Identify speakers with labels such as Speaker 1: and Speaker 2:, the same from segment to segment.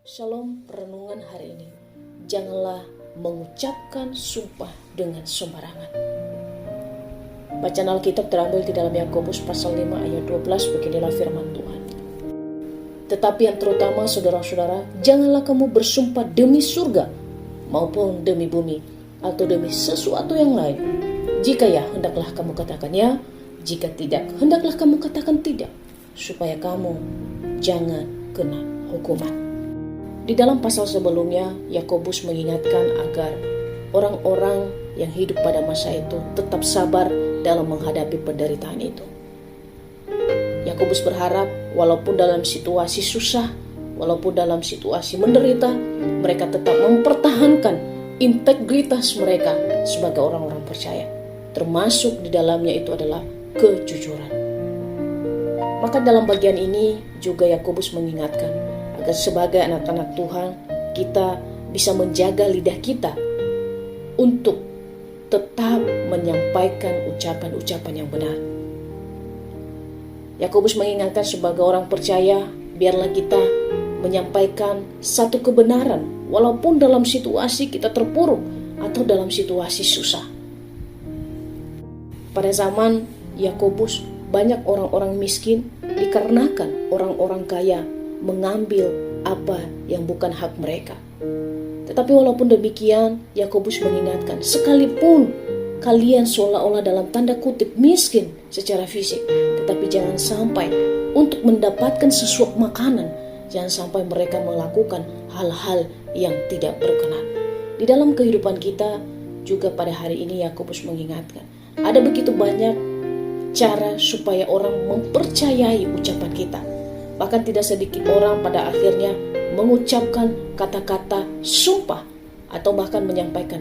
Speaker 1: Shalom renungan hari ini. Janganlah mengucapkan sumpah dengan sembarangan. Bacaan Alkitab terambil di dalam Yakobus pasal 5 ayat 12. Beginilah firman Tuhan. Tetapi yang terutama saudara-saudara, janganlah kamu bersumpah demi surga maupun demi bumi atau demi sesuatu yang lain. Jika ya, hendaklah kamu katakan ya. Jika tidak, hendaklah kamu katakan tidak, supaya kamu jangan kena hukuman. Di dalam pasal sebelumnya, Yakobus mengingatkan agar orang-orang yang hidup pada masa itu tetap sabar dalam menghadapi penderitaan itu. Yakobus berharap walaupun dalam situasi susah, walaupun dalam situasi menderita, mereka tetap mempertahankan integritas mereka sebagai orang-orang percaya. Termasuk di dalamnya itu adalah kejujuran. Maka dalam bagian ini juga Yakobus mengingatkan agar sebagai anak-anak Tuhan kita bisa menjaga lidah kita untuk tetap menyampaikan ucapan-ucapan yang benar. Yakobus mengingatkan sebagai orang percaya, biarlah kita menyampaikan satu kebenaran walaupun dalam situasi kita terpuruk atau dalam situasi susah. Pada zaman Yakobus, banyak orang-orang miskin dikarenakan orang-orang kaya mengambil apa yang bukan hak mereka. Tetapi walaupun demikian, Yakobus mengingatkan, sekalipun kalian seolah-olah dalam tanda kutip miskin secara fisik, tetapi jangan sampai untuk mendapatkan sesuap makanan, jangan sampai mereka melakukan hal-hal yang tidak berkenan. Di dalam kehidupan kita juga pada hari ini Yakobus mengingatkan, ada begitu banyak cara supaya orang mempercayai ucapan kita. Bahkan tidak sedikit orang pada akhirnya mengucapkan kata-kata sumpah atau bahkan menyampaikan,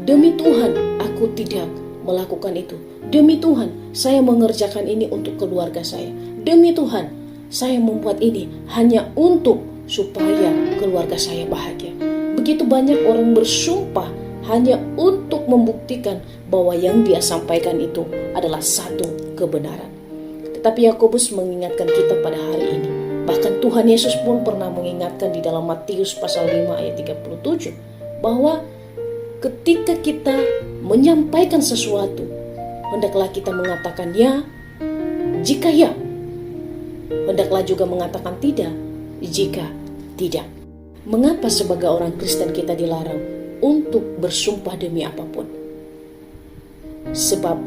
Speaker 1: demi Tuhan aku tidak melakukan itu. Demi Tuhan saya mengerjakan ini untuk keluarga saya. Demi Tuhan saya membuat ini hanya untuk supaya keluarga saya bahagia. Begitu banyak orang bersumpah hanya untuk membuktikan bahwa yang dia sampaikan itu adalah satu kebenaran. Tetapi Yakobus mengingatkan kita pada hari ini. Bahkan Tuhan Yesus pun pernah mengingatkan di dalam Matius pasal 5 ayat 37. Bahwa ketika kita menyampaikan sesuatu, hendaklah kita mengatakan ya, jika ya. Hendaklah juga mengatakan tidak, jika tidak. Mengapa sebagai orang Kristen kita dilarang untuk bersumpah demi apapun? Sebab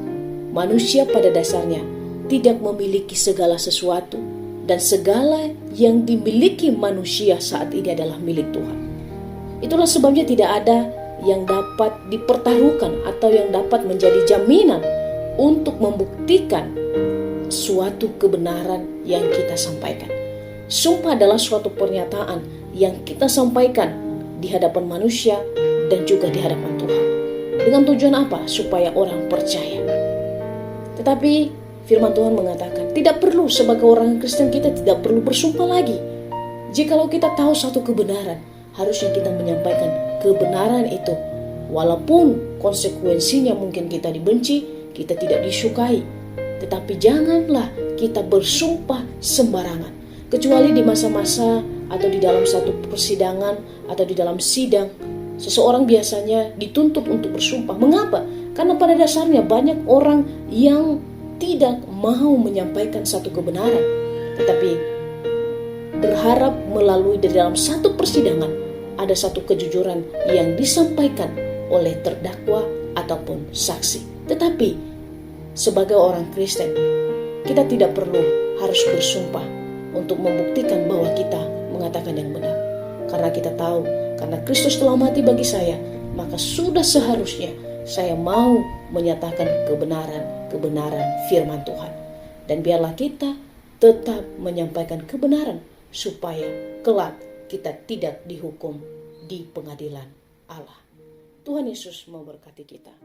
Speaker 1: manusia pada dasarnya tidak memiliki segala sesuatu, dan segala yang dimiliki manusia saat ini adalah milik Tuhan. Itulah sebabnya tidak ada yang dapat dipertaruhkan atau yang dapat menjadi jaminan untuk membuktikan suatu kebenaran yang kita sampaikan. Sumpah adalah suatu pernyataan yang kita sampaikan di hadapan manusia dan juga di hadapan Tuhan. Dengan tujuan apa? Supaya orang percaya. Tetapi firman Tuhan mengatakan, tidak perlu sebagai orang Kristen kita tidak perlu bersumpah lagi. Jikalau kita tahu satu kebenaran, harusnya kita menyampaikan kebenaran itu. Walaupun konsekuensinya mungkin kita dibenci, kita tidak disukai. Tetapi janganlah kita bersumpah sembarangan. Kecuali di masa-masa atau di dalam satu persidangan atau di dalam sidang, seseorang biasanya dituntut untuk bersumpah. Mengapa? Karena pada dasarnya banyak orang yang tidak mau menyampaikan satu kebenaran, tetapi berharap melalui di dalam satu persidangan ada satu kejujuran yang disampaikan oleh terdakwa ataupun saksi. Tetapi sebagai orang Kristen, kita tidak perlu harus bersumpah untuk membuktikan bahwa kita mengatakan yang benar. Karena kita tahu, karena Kristus telah mati bagi saya, maka sudah seharusnya saya mau menyatakan kebenaran firman Tuhan. Dan biarlah kita tetap menyampaikan kebenaran supaya kelak kita tidak dihukum di pengadilan Allah. Tuhan Yesus memberkati kita.